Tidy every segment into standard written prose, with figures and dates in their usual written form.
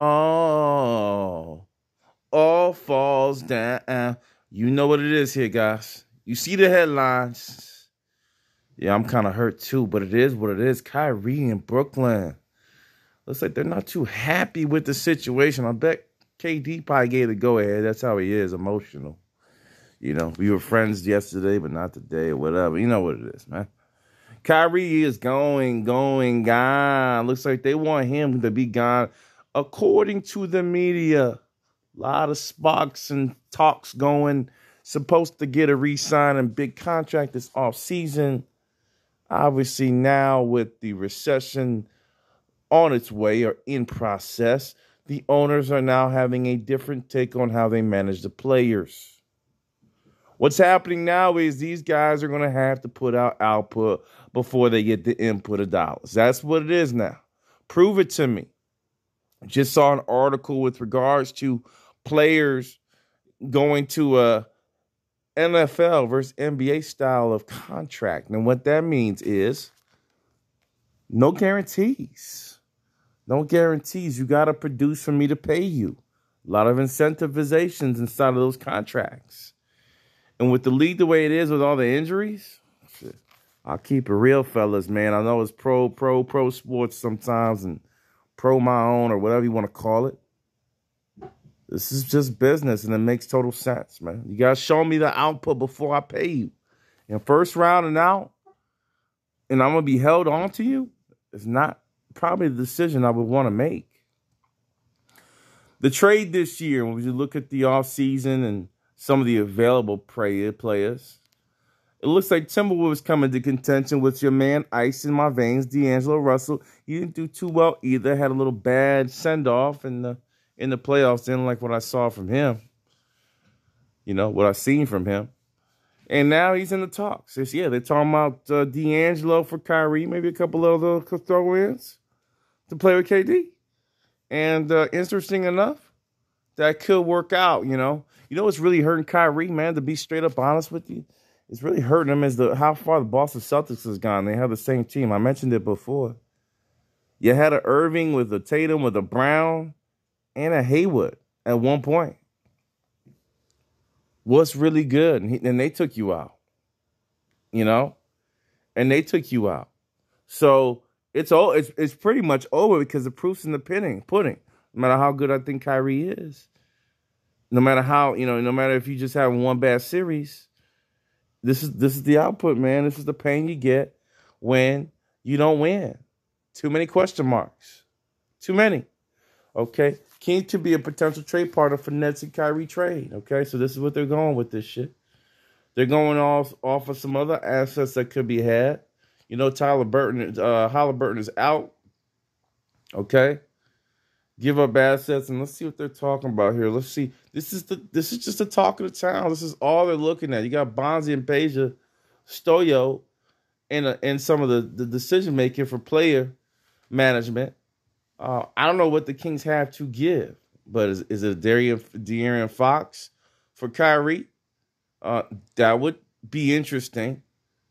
Oh, all falls down. You know what it is here, guys. You see the headlines. Yeah, I'm kind of hurt too, but it is what it is. Kyrie in Brooklyn. Looks like they're not too happy with the situation. I bet KD probably gave the go ahead. That's how he is, emotional. We were friends yesterday, but not today or whatever. You know what it is, man. Kyrie is gone. Looks like they want him to be gone. According to the media, a lot of sparks and talks going. Supposed to get a re-sign and big contract this offseason. Obviously, now with the recession on its way or in process, the owners are now having a different take on how they manage the players. What's happening now is these guys are going to have to put out output before they get the input of dollars. That's what it is now. Prove it to me. Just saw an article with regards to players going to a NFL versus NBA style of contract. And what that means is no guarantees. No guarantees. You got to produce for me to pay you. A lot of incentivizations inside of those contracts. And with the league the way it is with all the injuries, shit, I'll keep it real, fellas, man. I know it's pro sports sometimes and pro my own or whatever you want to call it. This is just business, and it makes total sense, man. You got to show me the output before I pay you. And first round and out, and I'm going to be held on to you, is not probably the decision I would want to make. The trade this year, when you look at the offseason and some of the available players, it looks like Timberwolves coming to contention with your man, ice in my veins, D'Angelo Russell. He didn't do too well either. Had a little bad send-off in the playoffs. Didn't like what I saw from him. What I seen from him. And now he's in the talks. They're talking about D'Angelo for Kyrie, maybe a couple of other throw-ins to play with KD. And interesting enough, that could work out, what's really hurting Kyrie, man, to be straight up honest with you? It's really hurting him is how far the Boston Celtics has gone. They have the same team. I mentioned it before. You had a Irving with a Tatum, with a Brown, and a Hayward at one point. What's really good? And they took you out. And they took you out. So it's pretty much over because the proof's in the pudding. No matter how good I think Kyrie is. No matter how, no matter if you just have one bad series, this is the output, man. This is the pain you get when you don't win. Too many question marks. Too many. Okay? Keen to be a potential trade partner for Nets and Kyrie trade. Okay? So this is what they're going with this shit. They're going off of some other assets that could be had. Halliburton is out. Okay? Give up assets, and let's see what they're talking about here. Let's see. This is just the talk of the town. This is all they're looking at. You got Bonzi and Peja, Stoyo, and some of the decision making for player management. I don't know what the Kings have to give, but is it De'Aaron Fox for Kyrie? That would be interesting.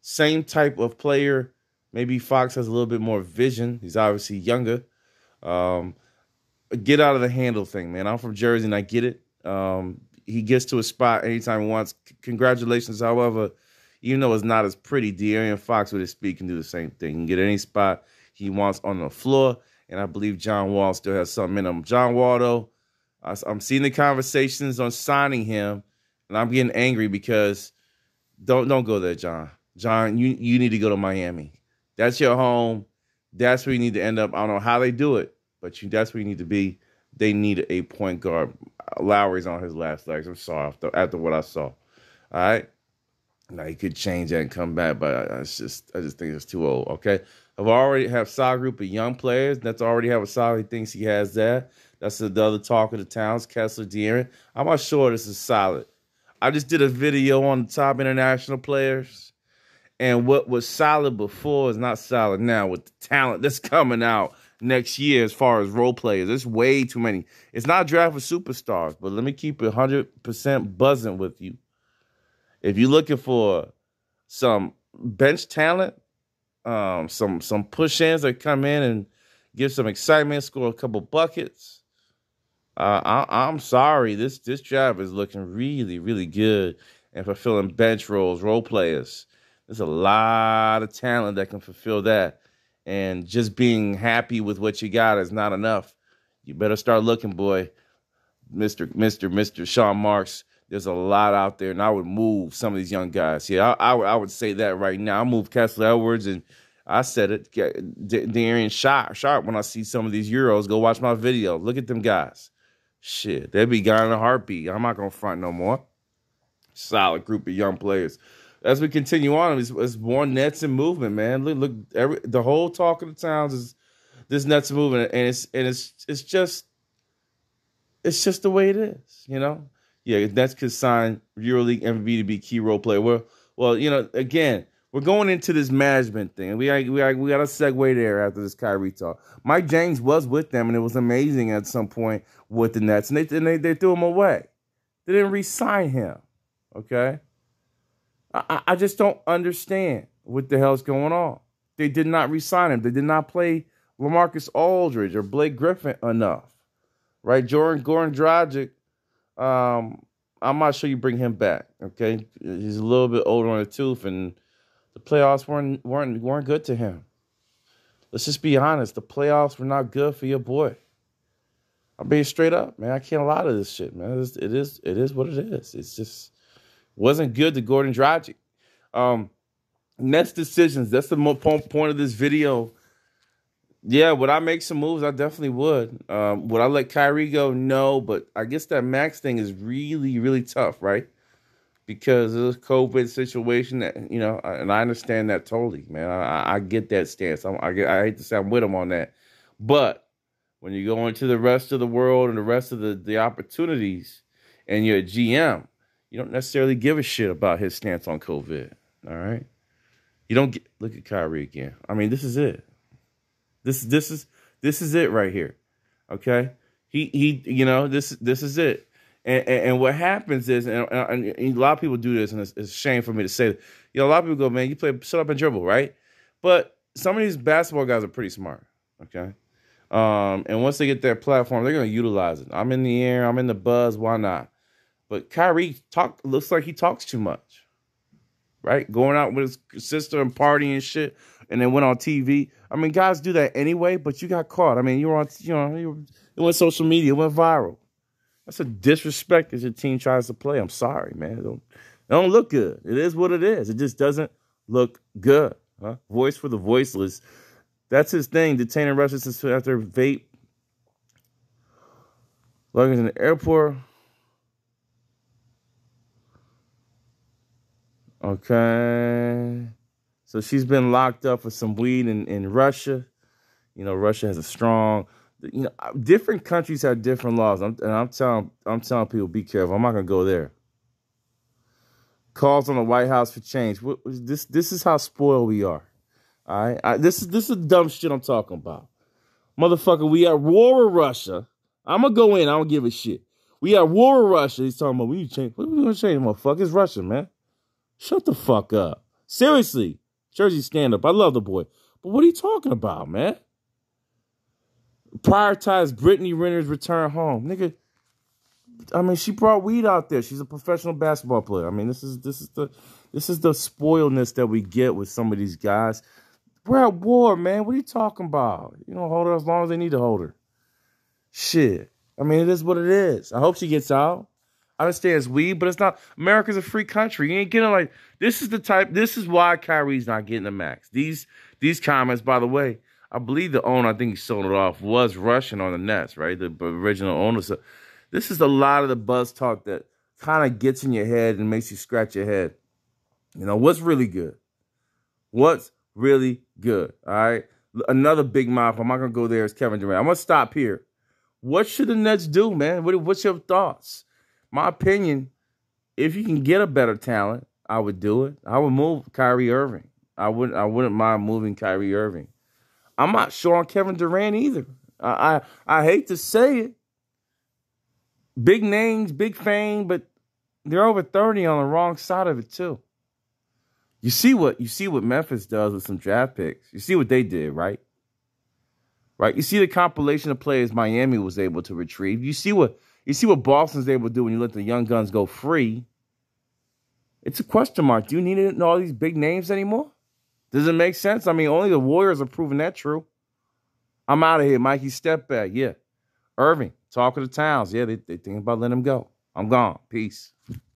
Same type of player. Maybe Fox has a little bit more vision. He's obviously younger. Get out of the handle thing, man. I'm from Jersey, and I get it. He gets to a spot anytime he wants. Congratulations, however, even though it's not as pretty, De'Aaron Fox with his speed can do the same thing. He can get any spot he wants on the floor, and I believe John Wall still has something in him. John Wall, though, I'm seeing the conversations on signing him, and I'm getting angry because don't go there, John. John, you need to go to Miami. That's your home. That's where you need to end up. I don't know how they do it, but that's where you need to be. They need a point guard. Lowry's on his last legs. I'm sorry after what I saw. All right. Now he could change that and come back, but I just think it's too old. Okay. I've already have a solid group of young players. That's already have a solid. He thinks he has that. That's the other talk of the towns. Kessler, De'Aaron. I'm not sure this is solid. I just did a video on the top international players, and what was solid before is not solid now with the talent that's coming out next year as far as role players. There's way too many. It's not a draft for superstars, but let me keep it 100% buzzing with you. If you're looking for some bench talent, some push-ins that come in and give some excitement, score a couple buckets, I'm sorry. This job is looking really, really good and fulfilling bench roles, role players. There's a lot of talent that can fulfill that. And just being happy with what you got is not enough. You better start looking, boy. Mr. Sean Marks. There's a lot out there, and I would move some of these young guys. Yeah, I would say that right now. I move Kessler Edwards, and I said it, Darian Sharp. When I see some of these Euros, go watch my video. Look at them guys. Shit, they'd be gone in a heartbeat. I'm not gonna front no more. Solid group of young players. As we continue on, it's more Nets and movement, man. Look, the whole talk of the towns is this Nets and movement, and it's just the way it is, you know. Yeah, Nets could sign EuroLeague MVP to be key role player. Well, you know, again, we're going into this management thing. We got to segue there after this Kyrie talk. Mike James was with them, and it was amazing at some point with the Nets, and they threw him away. They didn't re-sign him. Okay, I just don't understand what the hell's going on. They did not re-sign him. They did not play LaMarcus Aldridge or Blake Griffin enough. Right, Goran Dragic, I'm not sure you bring him back. Okay, he's a little bit older on the tooth, and the playoffs weren't good to him. Let's just be honest. The playoffs were not good for your boy. I'm being straight up, man. I can't lie to this shit, man. It is what it is. It's just wasn't good to Goran Dragic. Nets decisions. That's the point of this video. Yeah, would I make some moves? I definitely would. Would I let Kyrie go? No, but I guess that Max thing is really, really tough, right? Because of the COVID situation, that, you know, and I understand that totally, man. I get that stance. I hate to say I'm with him on that. But when you go into the rest of the world and the rest of the opportunities and you're a GM, you don't necessarily give a shit about his stance on COVID, all right? You don't get, look at Kyrie again. I mean, this is it. This is it right here, okay? He you know, this is it, and what happens is, and a lot of people do this, and it's a shame for me to say, you know, a lot of people go, man, you play shut up and dribble, right? But some of these basketball guys are pretty smart, okay? And once they get their platform, they're gonna utilize it. I'm in the air, I'm in the buzz, why not? But Kyrie looks like he talks too much, right? Going out with his sister and partying and shit, and then went on TV. I mean, guys do that anyway, but you got caught. I mean, you were on, you know, it went social media, it went viral. That's a disrespect as your team tries to play. I'm sorry, man. It don't look good. It is what it is. It just doesn't look good. Huh? Voice for the voiceless. That's his thing. Detaining Russians after vape. Luggage in the airport. Okay. So she's been locked up for some weed in Russia. You know, Russia has a strong, you know, different countries have different laws. I'm telling people, be careful. I'm not gonna go there. Calls on the White House for change. This is how spoiled we are. All right, this is dumb shit I'm talking about, motherfucker. We at war with Russia. I'm gonna go in. I don't give a shit. We at war with Russia. He's talking about we need to change. What are we gonna change, motherfucker? It's Russia, man. Shut the fuck up. Seriously. Jersey stand-up. I love the boy. But what are you talking about, man? Prioritize Brittany Renner's return home. Nigga, I mean, she brought weed out there. She's a professional basketball player. I mean, this is the spoiledness that we get with some of these guys. We're at war, man. What are you talking about? You know, hold her as long as they need to hold her. Shit. I mean, it is what it is. I hope she gets out. I understand it's weed, but it's not. America's a free country. You ain't getting like this is why Kyrie's not getting the max. These comments, by the way, I believe the owner, I think he sold it off, was Russian on the Nets, right? The original owner. So this is a lot of the buzz talk that kind of gets in your head and makes you scratch your head. You know, what's really good? What's really good? All right. Another big mouth. I'm not gonna go there. Is Kevin Durant. I'm gonna stop here. What should the Nets do, man? What's your thoughts? My opinion, if you can get a better talent, I would do it. I would move Kyrie Irving. I wouldn't mind moving Kyrie Irving. I'm not sure on Kevin Durant either. I hate to say it. Big names, big fame, but they're over 30 on the wrong side of it too. You see what Memphis does with some draft picks. You see what they did, right? right? You see the compilation of players Miami was able to retrieve. You see what Boston's able to do when you let the young guns go free. It's a question mark. Do you need to know all these big names anymore? Does it make sense? I mean, only the Warriors are proving that true. I'm out of here, Mikey. Step back. Yeah. Irving, talk of the towns. Yeah, they thinking about letting him go. I'm gone. Peace.